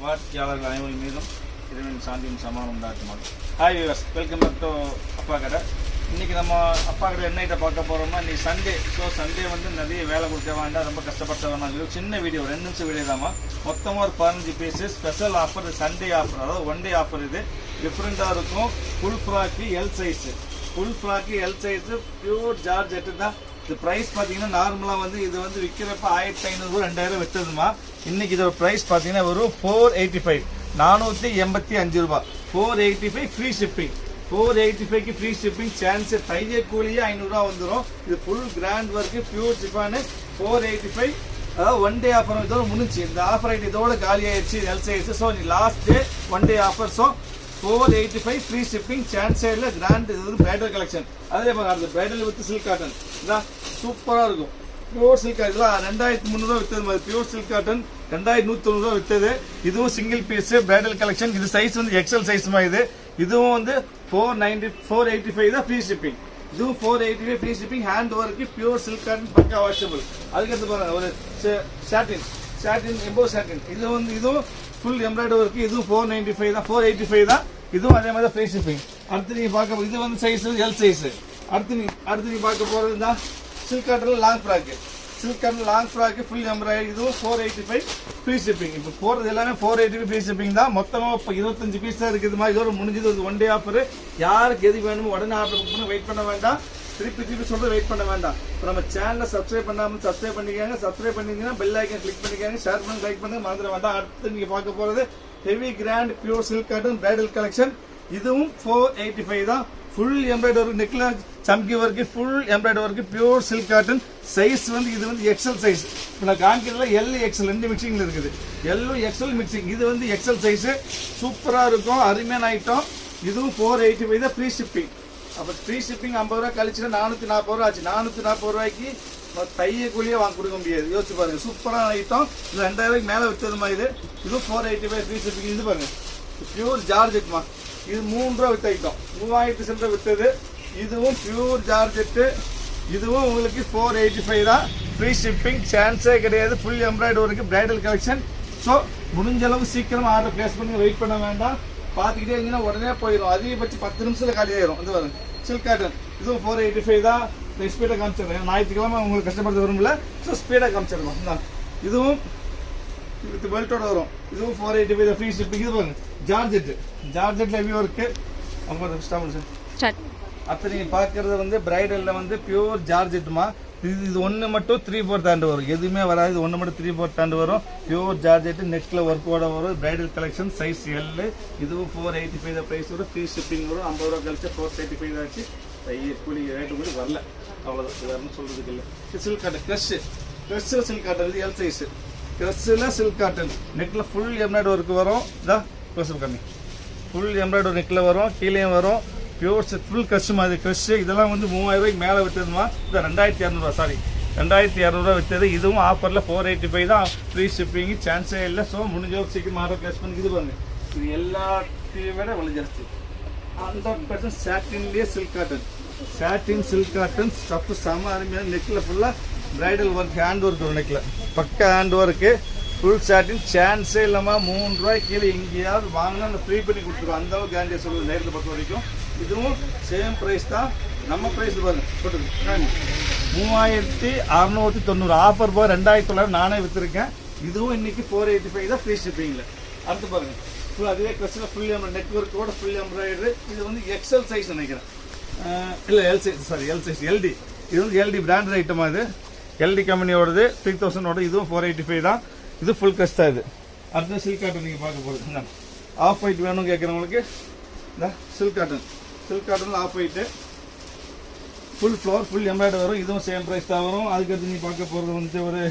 வாடிக்கையாளர்கள் அனைவரும் மீதும் இறைவன் சாந்தியும் சமாதானம் உண்டாக்குமா. Hi viewers, welcome back to Appa Kadai. இன்றைக்கி நம்ம அப்பா கடை என்ன ஐட்டம் பார்க்க போகிறோம்னா, இன்றைக்கி சண்டே. ஸோ சண்டே வந்து நிறைய வேலை கொடுக்க வேண்டாம், ரொம்ப கஷ்டப்பட்ட வேண்டாம். இது சின்ன வீடியோ, 2 நிமிஷம் வீடியோ தாம்மா. மொத்தமாக ஒரு 15 piece special offer, Sunday offer, அதாவது 1 டே ஆஃபர். இது டிஃப்ரெண்ட்டாக இருக்கும். Full frock L size, full frock L size, pure georgette தான். இது ப்ரைஸ் பார்த்தீங்கன்னா நார்மலாக வந்து இது வந்து விற்கிறப்ப 1500 2000 விற்றுதுமா. இன்றைக்கி இதோட ப்ரைஸ் பார்த்தீங்கன்னா வெறும் 485, 485 ரூபா. 485 ஃப்ரீ ஷிப்பிங். 485க்கு ஃப்ரீ ஷிப்பிங். சான்ஸ் தைய கூலியே 500 ரூபா வந்துடும். இது ஃபுல் கிராண்ட் ஒர்க்கு, பியூர் ஜிப்பானு. 485, அதாவது 1 டே ஆஃபர் இதோட முடிஞ்சு. இந்த ஆஃபர் ஐட்டம் இதோட காலி ஆயிடுச்சு L size. So last day 1 day offer. So 485 free shipping. சான்ஸே இல்லை. கிராண்ட். இது வந்து பிரைடல் கலெக்ஷன். அதே மாதிரி பிரைடல் வித் சில்க் காட்டன் இதான் சூப்பராக இருக்கும். பியூர் சில்க் காட்டன் இதெல்லாம் 2300 விற்றது மாதிரி. Pure silk cotton 2190 விற்றது. இதுவும் சிங்கிள் பீஸ் பிரைடல் கலெக்ஷன். இது சைஸ் வந்து எக்ஸல் சைஸ் மாதிரி. இதுவும் வந்து 485 தான் ஃப்ரீ ஷிப்பிங். இதுவும் 485 free shipping. Hand work, pure silk cotton, பக்கா வாஷபிள். அதுக்கடுத்து பாருங்க ஒரு சாட்டின் எம்போ சாட்டின். இது வந்து இதுவும் ஃபுல் எம்ப்ராய்டரி ஒர்க்கு. இதுவும் 495 தான், 485 தான். இதுவும் அதே மாதிரி ஃப்ரீ ஷிப்பிங். அடுத்து நீங்க பார்க்க இது வந்து சைஸ் எல் சைஸ். அடுத்து நீங்க பார்க்க போறது தான் சில்க் காட்டன்ல long frock. Silk cotton long frock full embroidery. இதுவும் 485 ஃப்ரீ ஷிப்பிங். இப்போ போறது எல்லாமே 485 ஃப்ரீ ஷிப்பிங் தான். மொத்தமாக இப்போ 25 பீஸ் தான் இருக்குது மாதிரி. இதோட முடிஞ்சது ஒரு 1 டே ஆஃபர். யாருக்கு எது வேணுமோ உடனே ஆர்டர் புக் பண்ணி வெயிட் பண்ண வேண்டாம். திருப்பி சொல்றது வெயிட் பண்ண வேண்டாம். இப்போ நம்ம சேனலை சப்ஸ்கிரைப் பண்ணாமல் சப்ஸ்கிரைப் பண்ணிக்காங்க. சப்ஸ்கிரைப் பண்ணிங்கன்னா பெல் ஐக்கன் கிளிக் பண்ணிக்காங்க. ஷேர் பண்ணி லைக் பண்ணுங்க, மறந்துட வேண்டாம். அடுத்து நீங்க பார்க்க போறது heavy grand pure silk cotton bridal collection. இதுவும் 485 தான். ஃபுல் எம்ப்ராய்டரி நெக்ல சம்கி work, full embroidery work, pure silk cotton. Size வந்து இது வந்து எக்ஸல் சைஸ். இப்போ நான் காமிக்கிறதுல எல் எக்ஸல் 2 மிக்சிங்ல இருக்குது. எல்லும் எக்ஸல் மிக்சிங். இது வந்து எக்ஸல் சைஸ். சூப்பரா இருக்கும், அருமையான ஐட்டம். இதுவும் 485 தான் ஃப்ரீ ஷிப்பிங். அப்போ ஃப்ரீ ஷிப்பிங் 50 ரூபா கழிச்சுன்னா 440 ரூபா ஆச்சு. 440 ரூபாய்க்கு தைய கூலியே வாங்க கொடுக்க முடியாது. யோசிச்சு பாருங்க, சூப்பரான ஐட்டம். இது 2000 ரூபாய்க்கு மேலே விற்றது மாதிரி. இது 485 ஃப்ரீ ஷிப்பிங். இது பாருங்க பியூர் ஜார்ஜெட்மா. இது 3 ரூபா வித்த ஐட்டம், 3000 சில்லறை விற்றது. இதுவும் பியூர் ஜார்ஜெட்டு. இதுவும் உங்களுக்கு 485 தான் ஃப்ரீ ஷிப்பிங். சான்ஸே கிடையாது. Full embroidery work, bridal collection. So முடிஞ்ச அளவு சீக்கிரம் ஆர்டர் பிளேஸ் பண்ணி வெயிட் பண்ண வேண்டாம். பார்த்துக்கிட்டே இருந்தீங்கன்னா உடனே போயிடும். அதிகபட்சம் 10 நிமிஷத்தில் காலி ஆயிரும். இது வரும் சில்க் காட்டன். இதுவும் 485 தான். ஸ்பீடாக காமிச்சிடுறேன். ஞாயிற்றுக்கிழமை உங்களுக்கு கஷ்டப்படுத்த வரும்ல, ஸோ ஸ்பீடாக காமிச்சிடலாம். இதுவும் வித் பெல்ட்டோட வரும். இதுவும் 485 தான் ஃப்ரீ ஷிப்பிங். இது பாருங்க ஜார்ஜெட்ல ஹெவி ஒர்க்கு. அப்போ நீங்கள் பார்க்கறது வந்து பிரைடலில் வந்து பியூர் ஜார்ஜெட்டுமா. இது ஒன்று மட்டும் 3/4 தாண்டு வரும். எதுவுமே வராது. இது ஒன்று மட்டும் 3/4 தாண்டு வரும். பியூர் ஜார்ஜெட்டு நெக்கில் ஒர்க்கோட வரும். Bridal collection size L. இதுவும் 485 தான் ப்ரைஸ் வரும். ஃப்ரீ ஷிப்பிங் வரும். 50 ரூபா கழிச்சு 435 ஆச்சு. கூலி ரேட்டு கூட வரல, அவ்வளோதான். வேறுனு சொல்றதுக்கு இல்லை. சில்க் காட்டன் க்ரஷ்ஷில் சில்க் காட்டன். இது எல் சைஸ். க்ரஷ்ஷில் சில்க் காட்டன். நெக்கில் ஃபுல் எம்ப்ராய்டரி ஒர்க்கு வரும். இதான் க்ளோஸ் பண்ணி ஃபுல் எம்ப்ராய்டரி நெக்கில் வரும், கீழேயும் வரும். பியூர் ஃபுல் க்ரஷ் மாதிரி க்ரஷ். இதெல்லாம் வந்து 3000 ரூபாய்க்கு மேலே விற்றதுமா. இது 2200 சாரி 2200 விற்றது. இதுவும் ஆஃபரில் 485 தான் ஃப்ரீ ஷிப்பிங். சான்ஸே இல்லை. ஸோ முடிஞ்ச சீக்கிரம் ஆர்டர் பிளேஸ் பண்ணி. இது பாருங்க, இது எல்லாத்தையும் விட விலை ஜாஸ்தி. 100% சாட்டின்லேயே silk cotton. Satin silk cotton stuff செம அருமையான. நெக்கில் ஃபுல்லாக பிரைடல் ஒர்க், ஹேண்ட் ஒர்க் வரும். நெக்கில் பக்கா ஹேண்ட் ஒர்க்கு, ஃபுல் சாட்டின். சான்ஸே இல்லாமல் 3 ரூபாய்க்கு கீழே எங்கேயாவது வாங்கினா அந்த ஃப்ரீ பண்ணி கொடுத்துருவோம். அந்த அளவுக்கு கேரண்டியை சொல்லுவது நேரத்தை பொறுத்த வரைக்கும். இதுவும் சேம் ப்ரைஸ் தான். நம்ம ப்ரைஸ் பாருங்க போட்டுருக்கு 3690 ஆஃபர் போய் 2900 நானே விற்றுருக்கேன். இதுவும் இன்னைக்கு 485 தான் ஃப்ரீ ஷிப்பிங்கில். அடுத்து பாருங்க ஃபுல் அதுவே க்ரஷ்ஷில் ஃபுல் நெட்ஒர்க்கோட ஃபுல் எம்ப்ராய்டரி. இது வந்து எக்ஸல் சைஸ் நினைக்கிறேன். இல்லை L size, sorry L size, எல்டி. இது வந்து எல்டி பிராண்டட் ஐட்டமாக. இது எல்டி கம்பெனியோடது 3000ஓட. இதுவும் 485 தான். இது ஃபுல் க்ரஷ் தான். இது அடுத்த சில்க் காட்டன் நீங்கள் பார்க்க போகிறது. ஆஃப் ஒயிட் வேணும் கேட்குறவங்களுக்கு இந்த சில்க் காட்டனில் of white full flower, full embroidery வரும். இதுவும் சேம் ப்ரைஸ் தான் வரும். அதுக்கடுத்து நீ பார்க்க போகிறது வந்து ஒரு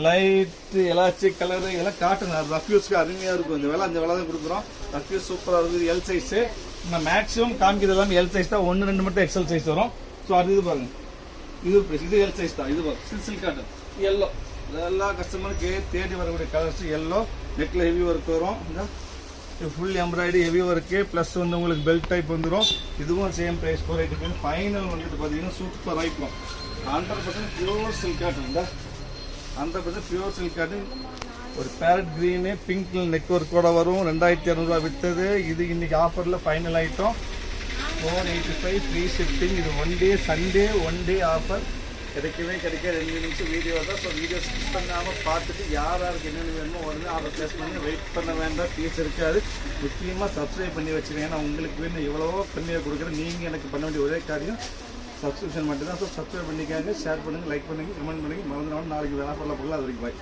லைட்டு எலாஸ்டிக் கலரு. இதெல்லாம் காட்டன் ரஃப்யூஸ்க்கு அருமையாக இருக்கும். இந்த விலை 5 விலை தான் கொடுக்குறோம். ரஃப்யூஸ் சூப்பராக இருக்குது. L size. நான் மேக்ஸிமம் காமிக்கிறது எல்லாமே எல் சைஸ் தான். 1 2 மட்டும் எக்ஸல் சைஸ் வரும். ஸோ அது இது பாருங்க, இது ப்ரைஸ். இது எல் சைஸ் தான். இது பாருங்க சில்க் காட்டன் எல்லோ. எல்லா கஸ்டமருக்கு தேடி வரக்கூடிய கலர்ஸ் எல்லோ. நெக்கில் ஹெவி ஒர்க் வரும். இந்த full embroidery heavy work plus வந்து உங்களுக்கு பெல்ட் டைப் வந்துடும். இதுவும் சேம் ப்ரைஸ் 485. ஃபைனல் வந்துட்டு பார்த்தீங்கன்னா சூப்பராக இருக்கும். 100% பியூர் சில்க் காட்டன். அந்த பட்சம் பியூர் சில்க் காட்டன் ஒரு பேரட் க்ரீனு பிங்க் நெக் ஒர்க்கோட வரும். 2200 விற்றது. இது இன்னைக்கு ஆஃபரில் ஃபைனல் ஐட்டம் 485 ஃப்ரீ ஷிப்பிங். இது one day Sunday one day offer. கிடைக்கவே கிடைக்க 2 நிமிஷம் வீடியோ தான். ஸோ வீடியோ ஸ்கிப் பண்ணாமல் பார்த்துட்டு யாருக்கு என்னென்ன வேணுமோ உடனே ஆர்டர் ப்ளேஸ் பண்ணி வெயிட் பண்ண வேண்டாம். ஃபீஸ் இருக்காது. முக்கியமாக சப்ஸ்கிரைப் பண்ணி வச்சுருங்க. ஏன்னா உங்களுக்கு வேணும் எவ்வளவோ கம்மியாக கொடுக்குறேன். நீங்கள் எனக்கு பண்ண வேண்டிய ஒரே காரியம் சப்ஸ்கிரிப்ஷன் மட்டும்தான். ஸோ சப்ஸ்கிரைப் பண்ணிக்காங்க, ஷேர் பண்ணுங்கள், லைக் பண்ணுங்கள், கமெண்ட் பண்ணுங்கள். மறந்துடாமல் நாளைக்கு வேலை பண்ண போகலாம். அது வரைக்கும் பாய்.